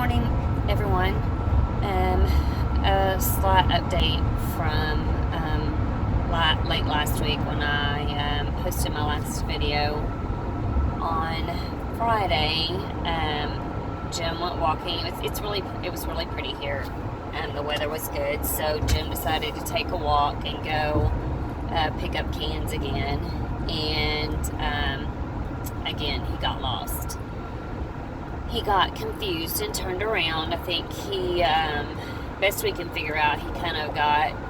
morning, everyone. A slight update from late last week when I posted my last video. On Friday, Jim went walking. It was really pretty here, and the weather was good. So Jim decided to take a walk and go pick up cans again. And again, he got lost. He got confused and turned around. I think he, best we can figure out,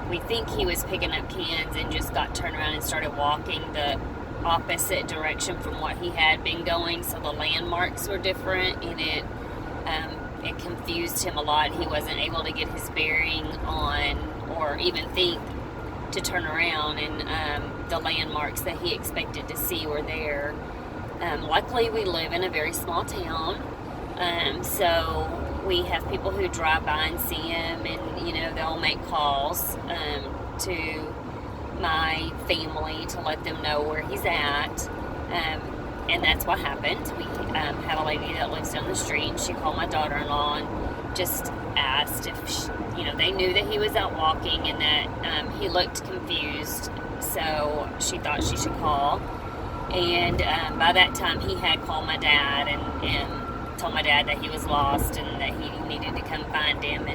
we think he was picking up cans and just got turned around and started walking the opposite direction from what he had been going. So the landmarks were different, and it confused him a lot. He wasn't able to get his bearing on or even think to turn around, and the landmarks that he expected to see were there. Luckily, we live in a very small town. So we have people who drive by and see him, and they'll make calls to my family to let them know where he's at, and that's what happened. We have a lady that lives down the street, and she called my daughter-in-law and just asked if they knew that he was out walking and that he looked confused, so she thought she should call. And by that time, he had called my dad and told my dad that he was lost and that he needed to come find him.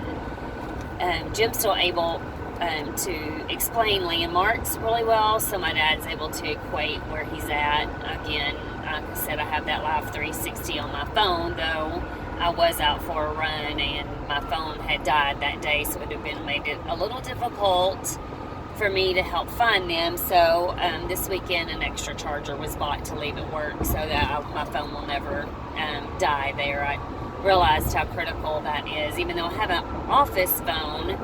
And Jim's still able to explain landmarks really well, so my dad's able to equate where he's at. Again, like I said, I have that Live 360 on my phone, though I was out for a run and my phone had died that day, so it would have made it a little difficult for me to help find them. So this weekend an extra charger was bought to leave at work so that my phone will never die there. I realized how critical that is. Even though I have an office phone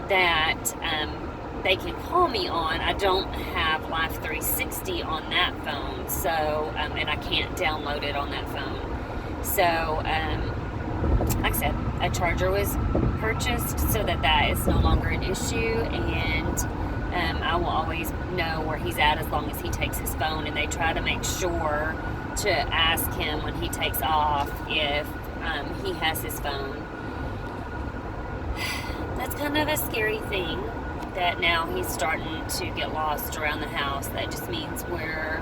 that they can call me on, I don't have Live 360 on that phone, so and I can't download it on that phone. So like I said, a charger was purchased so that is no longer an issue, and I will always know where he's at as long as he takes his phone, and they try to make sure to ask him when he takes off if he has his phone. That's kind of a scary thing, that now he's starting to get lost around the house. That just means we're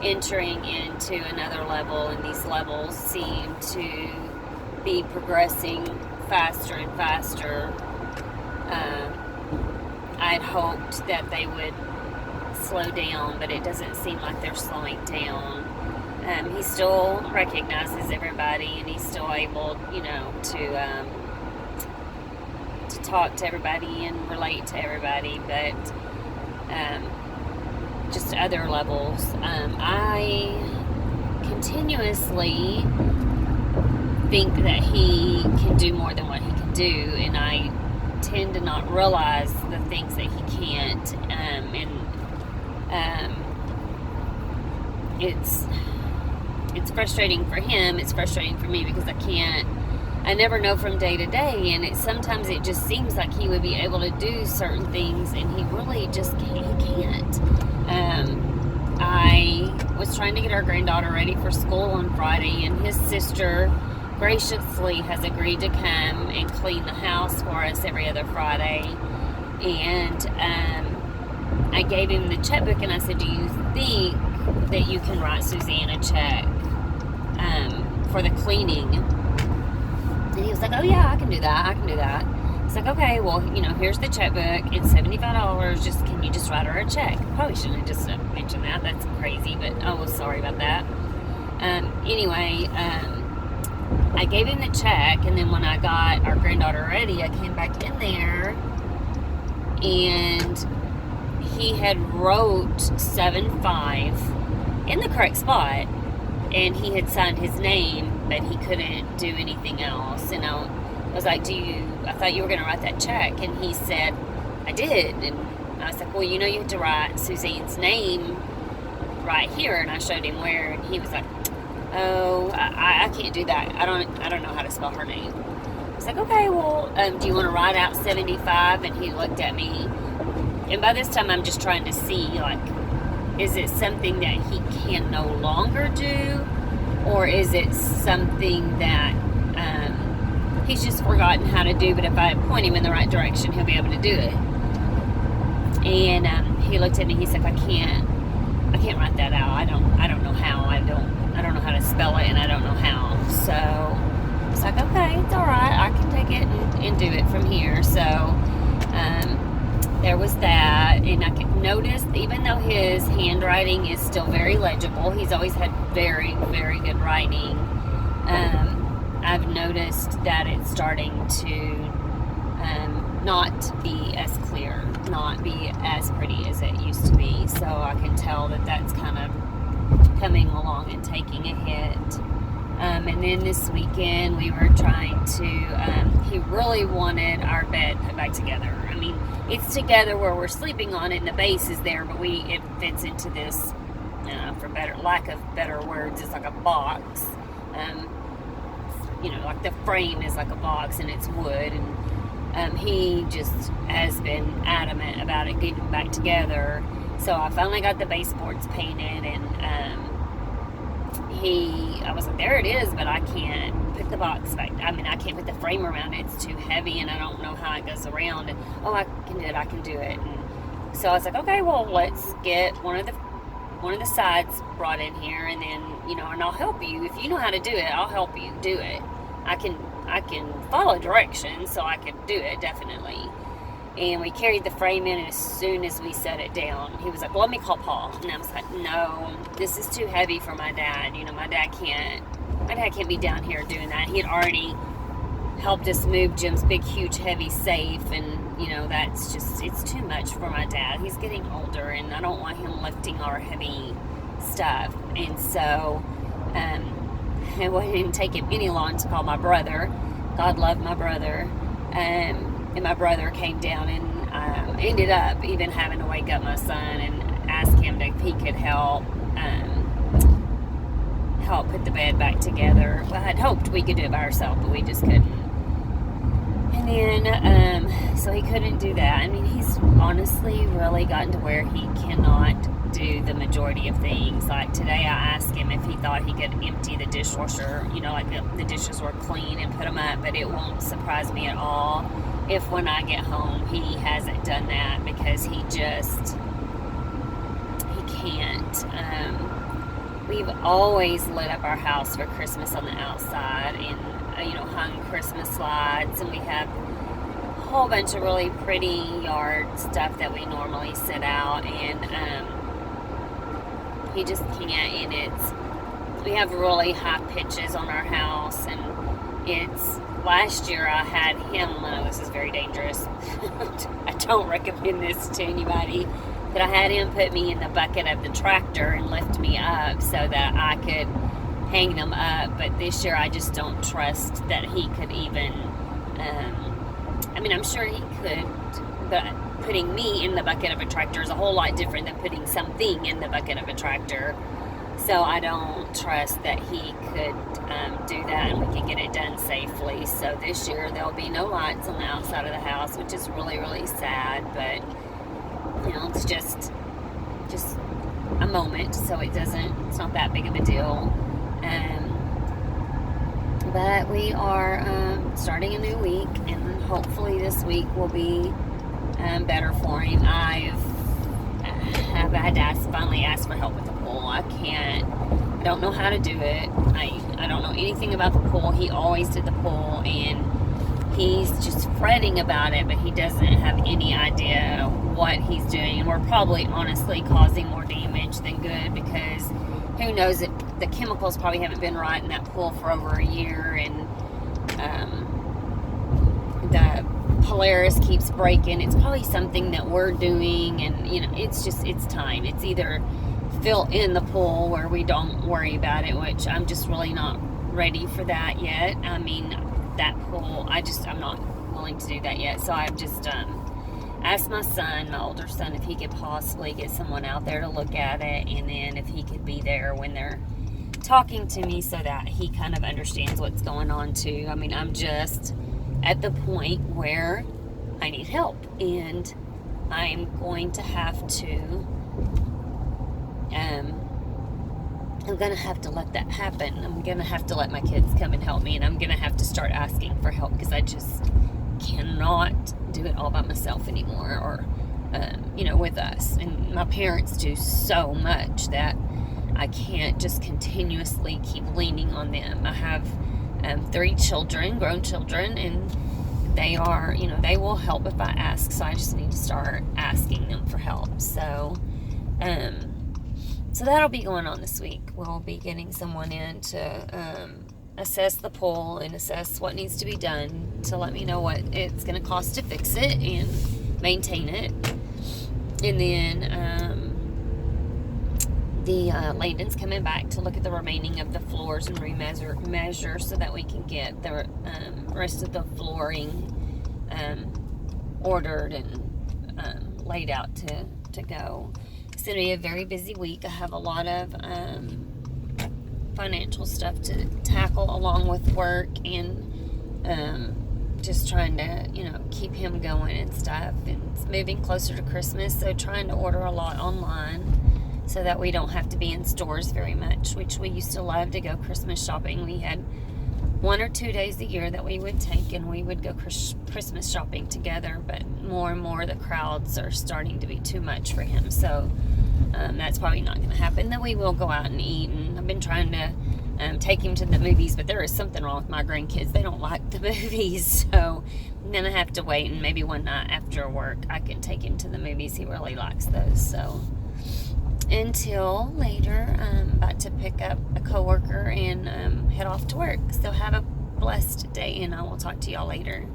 entering into another level, and these levels seem to be progressing faster and faster. I'd hoped that they would slow down, but it doesn't seem like they're slowing down. He still recognizes everybody, and he's still able, to talk to everybody and relate to everybody, but just other levels. I continuously think that he can do more than what he can do, and I tend to not realize the things that he can't, it's frustrating for him, it's frustrating for me, because I never know from day to day, and sometimes it just seems like he would be able to do certain things, and he really just can't. I was trying to get our granddaughter ready for school on Friday, and his sister graciously has agreed to come and clean the house for us every other Friday. And I gave him the checkbook, and I said, do you think that you can write Suzanne a check for the cleaning? And he was like, oh yeah, I can do that. It's like, okay, well, here's the checkbook. It's $75. Can you just write her a check? Probably shouldn't have just mentioned that. That's crazy, but sorry about that. Anyway, I gave him the check, and then when I got our granddaughter ready, I came back in there, and he had wrote 7-5 in the correct spot, and he had signed his name, but he couldn't do anything else. And I was like, I thought you were going to write that check. And he said, I did. And I was like, well, you have to write Suzanne's name right here. And I showed him where, and he was like, oh, I can't do that. I don't know how to spell her name. I was like, okay, well, do you want to write out 75? And he looked at me, and by this time I'm just trying to see, like, is it something that he can no longer do, or is it something that he's just forgotten how to do, but if I point him in the right direction, he'll be able to do it. And he looked at me, he's like, I can't write that out. I don't know how. I don't know how to spell it, and I don't know how. So it's like, okay, it's all right. I can take it and do it from here. So there was that, and I could notice, even though his handwriting is still very legible, he's always had very, very good writing. I've noticed that it's starting to not be as clear, not be as pretty as it used to be. So I can tell that that's kind of coming along and taking a hit. And then this weekend we were trying to, he really wanted our bed put back together. I mean, it's together where we're sleeping on it and the base is there, but it fits into this, for lack of better words, it's like a box. Like the frame is like a box and it's wood, and he just has been adamant about it getting back together. So I finally got the baseboards painted, and I was like, there it is, but I can't put the box back. I mean, I can't put the frame around it. It's too heavy, and I don't know how it goes around. And I can do it. And so I was like, okay, well, let's get one of the sides brought in here, and then and I'll help you. If you know how to do it, I'll help you do it. I can follow directions, so I can do it definitely. And we carried the frame in, and as soon as we set it down, he was like, well, let me call Paul. And I was like, no, this is too heavy for my dad. My dad can't be down here doing that. He had already helped us move Jim's big, huge, heavy safe, and that's just, it's too much for my dad. He's getting older, and I don't want him lifting our heavy stuff. And so it didn't take him any long to call my brother. God love my brother. And my brother came down and ended up even having to wake up my son and ask him if he could help put the bed back together. Well, I had hoped we could do it by ourselves, but we just couldn't. And then, so he couldn't do that. I mean, he's honestly really gotten to where he cannot do the majority of things. Like today, I asked him if he thought he could empty the dishwasher, like the dishes were clean, and put them up, but it won't surprise me at all if when I get home he hasn't done that, because he can't. We've always lit up our house for Christmas on the outside, and hung Christmas lights, and we have a whole bunch of really pretty yard stuff that we normally sit out, and he just can't. And we have really high pitches on our house, and last year I had him, this is very dangerous, I don't recommend this to anybody, but I had him put me in the bucket of the tractor and lift me up so that I could hang them up. But this year I just don't trust that he could even, I'm sure he could, but putting me in the bucket of a tractor is a whole lot different than putting something in the bucket of a tractor. So I don't trust that he could do that, and we can get it done safely. So this year there'll be no lights on the outside of the house, which is really, really sad. But it's just a moment, so it's not that big of a deal. But we are starting a new week, and hopefully this week will be better for him. I've had to finally ask for help with the pool. I don't know how to do it. I don't know anything about the pool. He always did the pool, and he's just fretting about it, but he doesn't have any idea what he's doing. And we're probably honestly causing more damage than good, because who knows, the chemicals probably haven't been right in that pool for over a year, and the Polaris keeps breaking. It's probably something that we're doing, and it's time. It's either fill in the pool where we don't worry about it, which I'm just really not ready for that yet. I mean, that pool, I'm not willing to do that yet. So I've just asked my son, my older son, if he could possibly get someone out there to look at it, and then if he could be there when they're talking to me so that he kind of understands what's going on too. I mean, I'm just at the point where I need help, and I'm going to have to I'm going to have to let that happen. I'm going to have to let my kids come and help me, and I'm going to have to start asking for help because I just cannot do it all by myself anymore, or, with us. And my parents do so much that I can't just continuously keep leaning on them. I have 3 children, grown children, and they are, they will help if I ask, so I just need to start asking them for help. So that'll be going on this week. We'll be getting someone in to assess the pool and assess what needs to be done to let me know what it's going to cost to fix it and maintain it. And then the Layden's coming back to look at the remaining of the floors and measure so that we can get the rest of the flooring ordered and laid out to go. It's going to be a very busy week. I have a lot of financial stuff to tackle along with work, and just trying to, keep him going and stuff. And it's moving closer to Christmas, so trying to order a lot online so that we don't have to be in stores very much, which we used to love to go Christmas shopping. We had 1 or 2 days a year that we would take, and we would go Christmas shopping together, but more and more the crowds are starting to be too much for him, so that's probably not going to happen. Then we will go out and eat, and I've been trying to take him to the movies, but there is something wrong with my grandkids. They don't like the movies, so I'm going to have to wait, and maybe one night after work I can take him to the movies. He really likes those. So until later, I'm about to pick up a coworker and head off to work. So have a blessed day, and I will talk to y'all later.